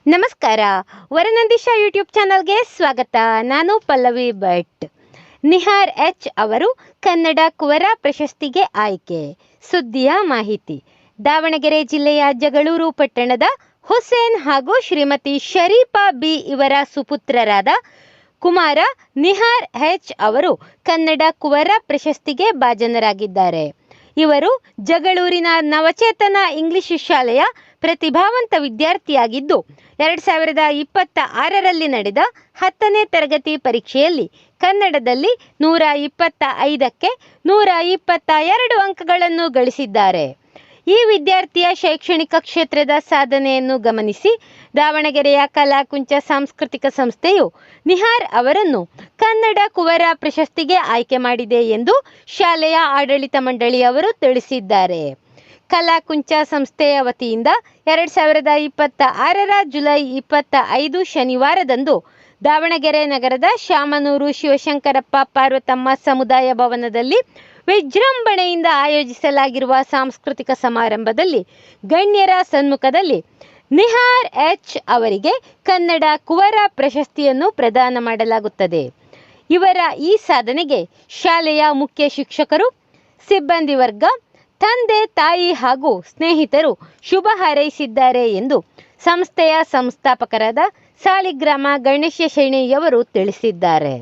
ನಮಸ್ಕಾರ. ವರನಂದಿಶಾ ಯೂಟ್ಯೂಬ್ ಚಾನಲ್ಗೆ ಸ್ವಾಗತ. ನಾನು ಪಲ್ಲವಿ ಭಟ್. ನಿಹಾರ್ ಎಚ್ ಅವರು ಕನ್ನಡ ಕುವರ ಪ್ರಶಸ್ತಿಗೆ ಆಯ್ಕೆ. ಸುದ್ದಿಯ ಮಾಹಿತಿ. ದಾವಣಗೆರೆ ಜಿಲ್ಲೆಯ ಜಗಳೂರು ಪಟ್ಟಣದ ಹುಸೇನ್ ಹಾಗೂ ಶ್ರೀಮತಿ ಶರೀಫಾ ಬಿ ಇವರ ಸುಪುತ್ರರಾದ ಕುಮಾರ ನಿಹಾರ್ ಎಚ್ ಅವರು ಕನ್ನಡ ಕುವರ ಪ್ರಶಸ್ತಿಗೆ ಭಾಜನರಾಗಿದ್ದಾರೆ. ಇವರು ಜಗಳೂರಿನ ನವಚೇತನ ಇಂಗ್ಲಿಷ್ ಶಾಲೆಯ ಪ್ರತಿಭಾವಂತ ವಿದ್ಯಾರ್ಥಿಯಾಗಿದ್ದು 2026ರಲ್ಲಿ ನಡೆದ 10ನೇ ತರಗತಿ ಪರೀಕ್ಷೆಯಲ್ಲಿ ಕನ್ನಡದಲ್ಲಿ 125ಕ್ಕೆ 122 ಅಂಕಗಳನ್ನು ಗಳಿಸಿದ್ದಾರೆ. ಈ ವಿದ್ಯಾರ್ಥಿಯ ಶೈಕ್ಷಣಿಕ ಕ್ಷೇತ್ರದ ಸಾಧನೆಯನ್ನು ಗಮನಿಸಿ ದಾವಣಗೆರೆಯ ಕಲಾಕುಂಚ ಸಾಂಸ್ಕೃತಿಕ ಸಂಸ್ಥೆಯು ನಿಹಾರ್ ಅವರನ್ನು ಕನ್ನಡ ಕುವರ ಪ್ರಶಸ್ತಿಗೆ ಆಯ್ಕೆ ಮಾಡಿದೆ ಎಂದು ಶಾಲೆಯ ಆಡಳಿತ ಮಂಡಳಿಯವರು ತಿಳಿಸಿದ್ದಾರೆ. ಕಲಾಕುಂಚ ಸಂಸ್ಥೆಯ ವತಿಯಿಂದ 2026ರ ಜುಲೈ 25 ಶನಿವಾರದಂದು ದಾವಣಗೆರೆ ನಗರದ ಶಾಮನೂರು ಶಿವಶಂಕರಪ್ಪ ಪಾರ್ವತಮ್ಮ ಸಮುದಾಯ ಭವನದಲ್ಲಿ ವಿಜೃಂಭಣೆಯಿಂದ ಆಯೋಜಿಸಲಾಗಿರುವ ಸಾಂಸ್ಕೃತಿಕ ಸಮಾರಂಭದಲ್ಲಿ ಗಣ್ಯರ ಸಮ್ಮುಖದಲ್ಲಿ ನಿಹಾರ್ ಎಚ್ ಅವರಿಗೆ ಕನ್ನಡ ಕುವರ ಪ್ರಶಸ್ತಿಯನ್ನು ಪ್ರದಾನ ಮಾಡಲಾಗುತ್ತದೆ. ಇವರ ಈ ಸಾಧನೆಗೆ ಶಾಲೆಯ ಮುಖ್ಯ ಶಿಕ್ಷಕರು, ಸಿಬ್ಬಂದಿ ವರ್ಗ, ತಂದೆ ತಾಯಿ ಹಾಗೂ ಸ್ನೇಹಿತರು ಶುಭ ಹಾರೈಸಿದ್ದಾರೆ ಎಂದು ಸಂಸ್ಥೆಯ ಸಂಸ್ಥಾಪಕರಾದ ಸಾಲಿಗ್ರಾಮ ಗಣೇಶ ಶೆಣಿಯವರು ತಿಳಿಸಿದ್ದಾರೆ.